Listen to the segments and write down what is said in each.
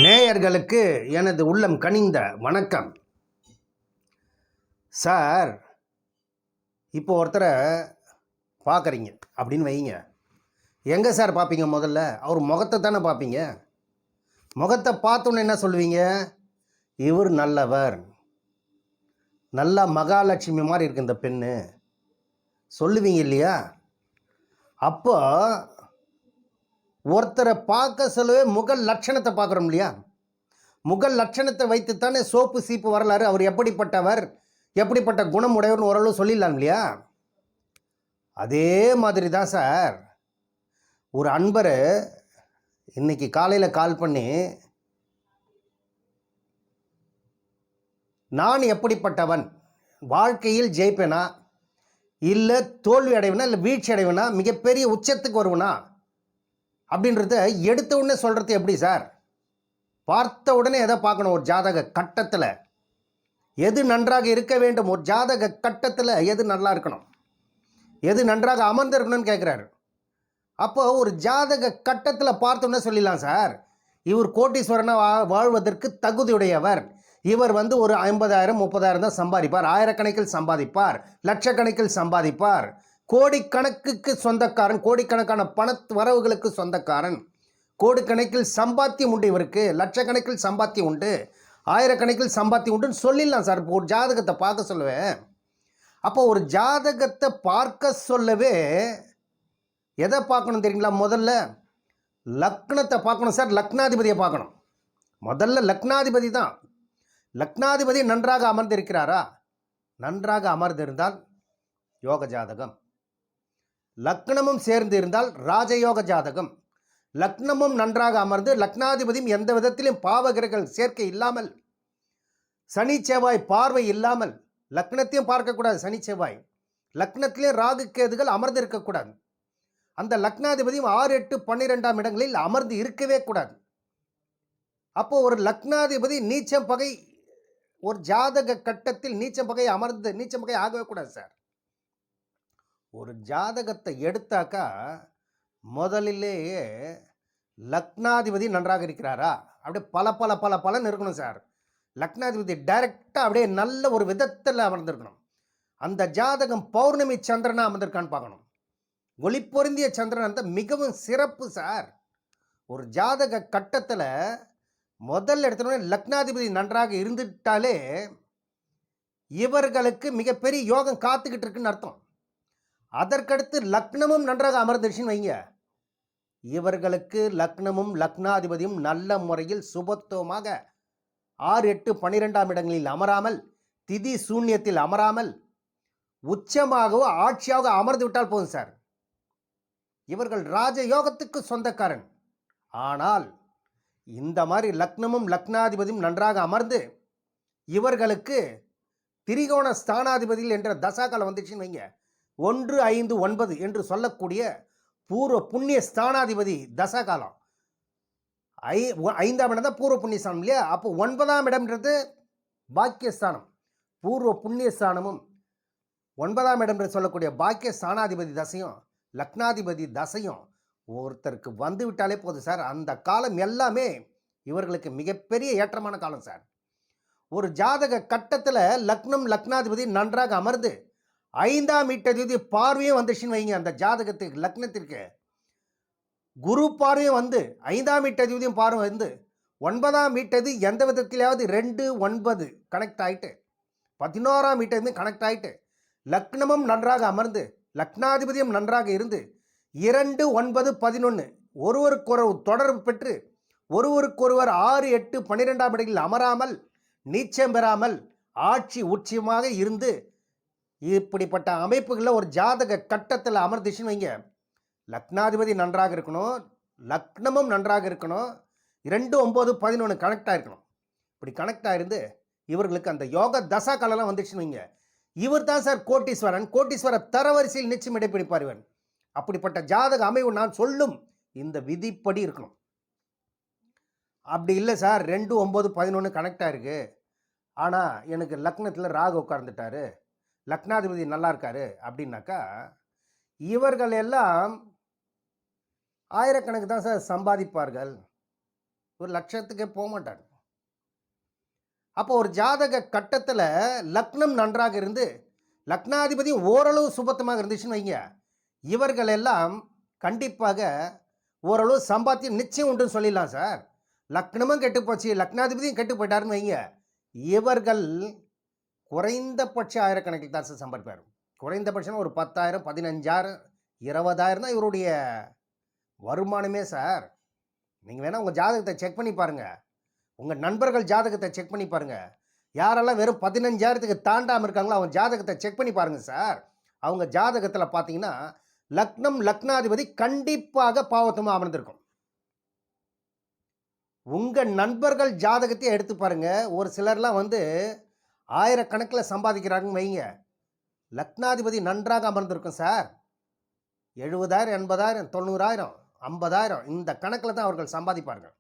நேயர்களுக்கு எனது உள்ளம் கனிந்த வணக்கம். சார், இப்போ ஒருத்தரை பார்க்குறீங்க அப்படின்னு வைங்க. எங்கே சார் பார்ப்பீங்க? முதல்ல அவர் முகத்தை தானே பார்ப்பீங்க. முகத்தை பார்த்தோன்னு என்ன சொல்லுவீங்க? இவர் நல்லவர், நல்லா மகாலட்சுமி மாதிரி இருக்கு இந்த பெண்ணு சொல்லுவீங்க இல்லையா? அப்போ ஒருத்தரை பார்க்க சொல்லவே முக லட்சணத்தை பார்க்குறோம் இல்லையா? முக லட்சணத்தை வைத்துத்தானே சோப்பு சீப்பு வரலாறு, அவர் எப்படிப்பட்டவர், எப்படிப்பட்ட குணம் உடையவர்னு ஓரளவு சொல்லிடலாம் இல்லையா? அதே மாதிரி தான் சார், ஒரு அன்பர் இன்னைக்கு காலையில் கால் பண்ணி, நான் எப்படிப்பட்டவன், வாழ்க்கையில் ஜெயிப்பேனா இல்லை தோல்வி அடைவனா இல்லை வீழ்ச்சி அடைவனா, மிகப்பெரிய உச்சத்துக்கு வருவனா அப்படின்றத எடுத்த உடனே சொல்கிறது எப்படி சார்? பார்த்த உடனே எதை பார்க்கணும்? ஒரு ஜாதக கட்டத்தில் எது நன்றாக இருக்க வேண்டும், ஒரு ஜாதக கட்டத்தில் எது நல்லா இருக்கணும், எது நன்றாக அமர்ந்திருக்கணும்னு கேட்குறாரு. அப்போ ஒரு ஜாதக கட்டத்தில் பார்த்தோன்னே சொல்லிடலாம் சார், இவர் கோட்டீஸ்வரனாக வாழ்வதற்கு தகுதியுடையவர், இவர் ஒரு 50,000 30,000 தான் சம்பாதிப்பார், ஆயிரக்கணக்கில் சம்பாதிப்பார், லட்சக்கணக்கில் சம்பாதிப்பார், கோடிக்கணக்குக்கு சொந்தக்காரன், கோடிக்கணக்கான பண வரவுகளுக்கு சொந்தக்காரன், கோடிக்கணக்கில் சம்பாத்தியம் உண்டு, இவருக்கு லட்சக்கணக்கில் சம்பாத்தியம் உண்டு, ஆயிரக்கணக்கில் சம்பாத்தியம் உண்டுன்னு சொல்லிடலாம் சார். இப்போ ஒரு ஜாதகத்தை பார்க்க சொல்லுவேன். அப்போ ஒரு ஜாதகத்தை பார்க்க சொல்லவே எதை பார்க்கணும் தெரியுங்களா? முதல்ல லக்னத்தை பார்க்கணும் சார், லக்னாதிபதியை பார்க்கணும். முதல்ல லக்னாதிபதி தான். லக்னாதிபதி நன்றாக அமர்ந்திருக்கிறாரா? நன்றாக அமர்ந்திருந்தால் யோக ஜாதகம். லக்னமும் சேர்ந்து இருந்தால் ராஜயோக ஜாதகம். லக்னமும் நன்றாக அமர்ந்து லக்னாதிபதியும் எந்த விதத்திலும் பாவகிரகங்கள் சேர்க்கை இல்லாமல், சனி செவ்வாய் பார்வை இல்லாமல், லக்னத்தையும் பார்க்கக்கூடாது சனி செவ்வாய், லக்னத்திலேயும் ராகு கேதுகள் அமர்ந்து இருக்கக்கூடாது. அந்த லக்னாதிபதியும் 6 8 12ஆம் இடங்களில் அமர்ந்து இருக்கவே கூடாது. அப்போ ஒரு லக்னாதிபதி நீச்சம் பகை, ஒரு ஜாதக கட்டத்தில் நீச்சம் பகை அமர்ந்து நீச்சம் பகை ஆகவே கூடாது சார். ஒரு ஜாதகத்தை எடுத்தாக்கா முதலிலேயே லக்னாதிபதி நன்றாக இருக்கிறாரா, அப்படியே பல பல பல பலன் இருக்கணும் சார். லக்னாதிபதி டைரக்டாக அப்படியே நல்ல ஒரு விதத்தில் அமர்ந்திருக்கணும். அந்த ஜாதகம் பௌர்ணமி சந்திரனாக அமர்ந்திருக்கான்னு பார்க்கணும். ஒளி பொருந்திய சந்திரன் அந்த மிகவும் சிறப்பு சார். ஒரு ஜாதக கட்டத்தில் முதல் எடுத்தோடனே லக்னாதிபதி நன்றாக இருந்துட்டாலே இவர்களுக்கு மிகப்பெரிய யோகம் காத்துக்கிட்டு இருக்குன்னு அர்த்தம். அதற்கடுத்து லக்னமும் நன்றாக அமர்ந்துருச்சுன்னு வைங்க, இவர்களுக்கு லக்னமும் லக்னாதிபதியும் நல்ல முறையில் சுபத்துவமாக 6 8 12ஆம் இடங்களில் அமராமல், திதி சூன்யத்தில் அமராமல், உச்சமாகவோ ஆட்சியாக அமர்ந்து விட்டால் போதும் சார். இவர்கள் ராஜயோகத்துக்கு சொந்தக்காரன். ஆனால் இந்த மாதிரி லக்னமும் லக்னாதிபதியும் நன்றாக அமர்ந்து இவர்களுக்கு திரிகோண ஸ்தானாதிபதியில் என்ற தசாகாலம் வந்துச்சுன்னு வைங்க, 1 5 9 என்று சொல்லக்கூடிய பூர்வ புண்ணிய ஸ்தானாதிபதி தசாகாலம். 5ஆம் இடம் தான் பூர்வ புண்ணிய ஸ்தானம் இல்லையா? அப்போ 9ஆம் இடம்ன்றது பாக்கியஸ்தானம். பூர்வ புண்ணிய ஸ்தானமும் 9ஆம் இடம் என்று சொல்லக்கூடிய பாக்கிய ஸ்தானாதிபதி தசையும் லக்னாதிபதி தசையும் ஒருத்தருக்கு வந்து விட்டாலே போதும் சார். அந்த காலம் எல்லாமே இவர்களுக்கு மிகப்பெரிய ஏற்றமான காலம் சார். ஒரு ஜாதக கட்டத்தில் லக்னம் லக்னாதிபதி நன்றாக அமர்ந்து 5ஆம் வீட்டதிபதி பார்வையும் வந்துச்சுன்னு வைங்க, அந்த ஜாதகத்துக்கு லக்னத்திற்கு குரு பார்வையும் வந்து 5ஆம் வீட்டதிபதியும் பார்வை வந்து 9ஆம் வீட்டது எந்த விதத்திலாவது 2 9 கனெக்ட் ஆகிட்டு 11ஆம் வீட்டது கனெக்ட் ஆகிட்டு லக்னமும் நன்றாக அமர்ந்து லக்னாதிபதியும் நன்றாக இருந்து 2 9 11 ஒருவருக்கொரு தொடர்பு பெற்று ஒருவருக்கொருவர் 6 8 12ஆம் இடங்களில் அமராமல், நீச்சம் பெறாமல், ஆட்சி உச்சமாக இருந்து, இப்படிப்பட்ட அமைப்புகளில் ஒரு ஜாதக கட்டத்தில் அமர்ந்துச்சுன்னு வைங்க, லக்னாதிபதி நன்றாக இருக்கணும், லக்னமும் நன்றாக இருக்கணும், 2 9 11 கனெக்ட் ஆகிருக்கணும். இப்படி கனெக்ட் ஆகிருந்து இவர்களுக்கு அந்த யோக தசா காலம்லாம் வந்துச்சுன்னு வைங்க, இவர் தான் சார் கோட்டீஸ்வரன். கோட்டீஸ்வர தரவரிசையில் நிச்சயம் இடைப்பிடிப்பார் இவன். அப்படிப்பட்ட ஜாதக அமைவு நான் சொல்லும் இந்த விதிப்படி இருக்கணும். அப்படி இல்லை சார், 2 9 11 கனெக்ட் ஆகிருக்கு, ஆனால் எனக்கு லக்னத்தில் ராகு உட்கார்ந்துட்டாரு, லக்னாதிபதி நல்லா இருக்காரு அப்படின்னாக்கா, இவர்கள் எல்லாம் ஆயிரக்கணக்கு தான் சார் சம்பாதிப்பார்கள். ஒரு லட்சத்துக்கே போக மாட்டாங்க. அப்போ ஒரு ஜாதக கட்டத்தில் லக்னம் நன்றாக இருந்து லக்னாதிபதி ஓரளவு சுபத்தமாக இருந்துச்சுன்னு வைங்க, இவர்கள் எல்லாம் கண்டிப்பாக ஓரளவு சம்பாத்தியம் நிச்சயம் உண்டுன்னு சொல்லிடலாம் சார். லக்னமும் கெட்டு போச்சு, லக்னாதிபதியும் கெட்டு போயிட்டாருன்னு வைங்க, இவர்கள் குறைந்தபட்ச ஆயிரக்கணக்கில் தான் சார் சம்பாதிப்பார். குறைந்தபட்சம் ஒரு 10,000, 15,000, 20,000 தான் இவருடைய வருமானமே சார். நீங்கள் வேணால் உங்கள் ஜாதகத்தை செக் பண்ணி பாருங்கள், உங்கள் நண்பர்கள் ஜாதகத்தை செக் பண்ணி பாருங்கள். யாரெல்லாம் வெறும் 15,000க்கு தாண்டாமல் இருக்காங்களோ அவங்க ஜாதகத்தை செக் பண்ணி பாருங்கள் சார். அவங்க ஜாதகத்தில் பார்த்தீங்கன்னா லக்னம் லக்னாதிபதி கண்டிப்பாக பாவத்தமாக அமர்ந்திருக்கும். உங்கள் நண்பர்கள் ஜாதகத்தையே எடுத்து பாருங்கள். ஒரு சிலர்லாம் வந்து ஆயிரக்கணக்கில் சம்பாதிக்கிறாங்கன்னு வைங்க, லக்னாதிபதி நன்றாக அமர்ந்திருக்கும் சார். 70,000, 80,000, 90,000, 50,000 இந்த கணக்கில் தான் அவர்கள் சம்பாதிப்பார்கள்.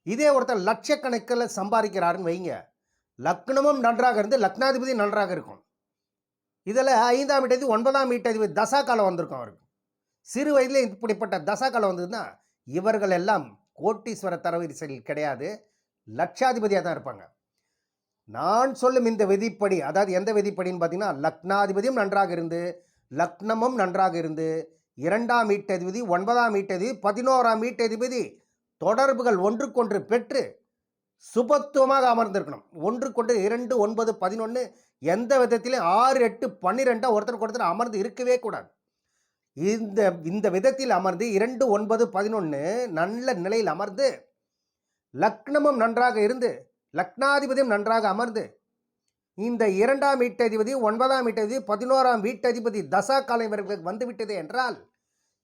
இதே ஒருத்தர் லட்சக்கணக்கில் சம்பாதிக்கிறாருன்னு வைங்க, லக்னமும் நன்றாக இருந்து லக்னாதிபதி நன்றாக இருக்கும். இதில் 5ஆம் வீட்டதி 9ஆம் வீட்டதிபதி தசா காலம் வந்திருக்கும் அவருக்கு. சிறு வயதில் இப்படிப்பட்ட தசா காலம் வந்ததுன்னா இவர்கள் எல்லாம் கோட்டீஸ்வர தரவரிசையில் கிடையாது, லட்சாதிபதியாக தான் இருப்பாங்க. நான் சொல்லும் இந்த விதிப்படி, அதாவது எந்த விதிப்படின்னு பார்த்தீங்கன்னா, லக்னாதிபதியும் நன்றாக இருந்து லக்னமும் நன்றாக இருந்து 2ஆம் வீட்டதிபதி 9ஆம் வீட்டதிபதி 11ஆம் வீட்டதிபதி தொடர்புகள் ஒன்றுக்கொன்று பெற்று சுபத்துவமாக அமர்ந்திருக்கணும். ஒன்றுக்கொன்று 2, 9, 11 எந்த விதத்திலையும் 6, 8, 12 ஒருத்தருக்கு ஒருத்தர் அமர்ந்து இருக்கவே கூடாது. இந்த விதத்தில் அமர்ந்து 2, 9, 11 நல்ல நிலையில் அமர்ந்து லக்னமும் நன்றாக இருந்து லக்னாதிபதியும் நன்றாக அமர்ந்து இந்த 2ஆம் வீட்டதிபதி 9ஆம் வீட்டதிபதி 11ஆம் வீட்டதிபதி தசா காலம் இவர்களுக்கு வந்துவிட்டது என்றால்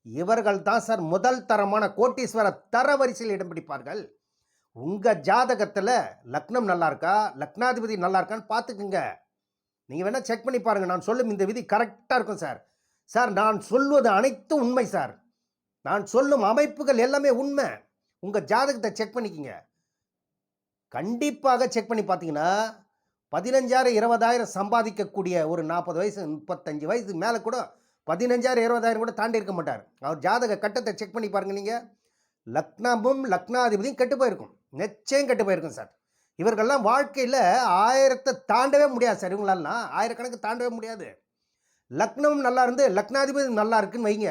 இவர்கள் தான் சார் முதல் தரமான கோட்டீஸ்வர தரவரிசையில் இடம் பிடிப்பார்கள். உங்கள் ஜாதகத்தில் லக்னம் நல்லா இருக்கா, லக்னாதிபதி நல்லா இருக்கான்னு பார்த்துக்குங்க. நீங்கள் வேணால் செக் பண்ணி பாருங்கள். நான் சொல்லும் இந்த விதி கரெக்டாக இருக்கும் சார். சார், நான் சொல்வது அனைத்தும் உண்மை சார். நான் சொல்லும் அமைப்புகள் எல்லாமே உண்மை. உங்கள் ஜாதகத்தை செக் பண்ணிக்கங்க. கண்டிப்பாக செக் பண்ணி பார்த்தீங்கன்னா 15,000, 20,000 சம்பாதிக்கக்கூடிய ஒரு 40 வயசு 35 வயசு மேலே கூட 15,000, 20,000 கூட தாண்டி இருக்க மாட்டார். அவர் ஜாதக கட்டத்தை செக் பண்ணி பாருங்கள். நீங்கள் லக்னமும் லக்னாதிபதியும் கெட்டு போயிருக்கும், நிச்சயம் கெட்டு போயிருக்கும் சார். இவர்கள்லாம் வாழ்க்கையில் 1000 தாண்டவே முடியாது சார். இவங்களெல்லாம் 1000 கணக்கு தாண்டவே முடியாது. லக்னமும் நல்லா இருந்து லக்னாதிபதி நல்லா இருக்குன்னு வைங்க,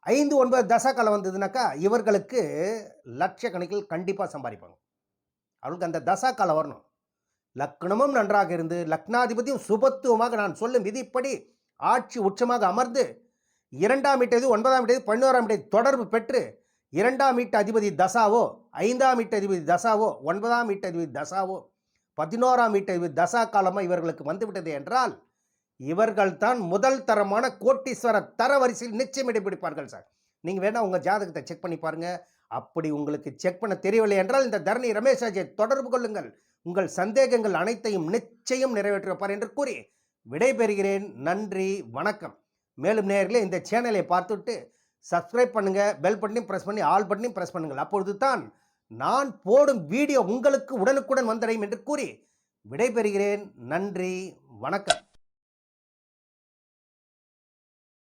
5, 9 தசா காலம் வந்ததுனாக்கா இவர்களுக்கு லட்சக்கணக்கில் கண்டிப்பாக சம்பாதிப்பாங்க. அவர்களுக்கு அந்த தசா காலம் வரணும். லக்னமும் நன்றாக இருந்து லக்னாதிபதியும் சுபத்துவமாக நான் சொல்லும் விதிப்படி ஆட்சி உச்சமாக அமர்ந்து 2ஆம் வீட்டது 9ஆம் வீட்டது 11ஆம் வீட்டது தொடர்பு பெற்று 2ஆம் வீட்டு அதிபதி தசாவோ 5ஆம் வீட்டு அதிபதி தசாவோ 9ஆம் வீட்டு அதிபதி தசாவோ 11ஆம் வீட்டு அதிபதி தசா காலமாக இவர்களுக்கு வந்துவிட்டது என்றால் இவர்கள் தான் முதல் தரமான கோட்டீஸ்வர தரவரிசையில் நிச்சயம் இடைப்பிடிப்பார்கள் சார். நீங்கள் வேணால் உங்கள் ஜாதகத்தை செக் பண்ணி பாருங்கள். அப்படி உங்களுக்கு செக் பண்ண தெரியவில்லை என்றால் இந்த தரணி ரமேஷ் ராஜை தொடர்பு கொள்ளுங்கள். உங்கள் சந்தேகங்கள் அனைத்தையும் நிச்சயம் நிறைவேற்றுவார் என்று கூறி விடைபெறுகிறேன். நன்றி, வணக்கம். மேலும் நேயர்களே, இந்த சேனலை பார்த்துவிட்டு சப்ஸ்கிரைப் பண்ணுங்கள், பெல் பட்டனையும் ப்ரெஸ் பண்ணி ஆல் பட்டனையும் ப்ரெஸ் பண்ணுங்கள். அப்பொழுது தான் நான் போடும் வீடியோ உங்களுக்கு உடனுக்குடன் வந்தடையும் என்று கூறி விடைபெறுகிறேன். நன்றி, வணக்கம்.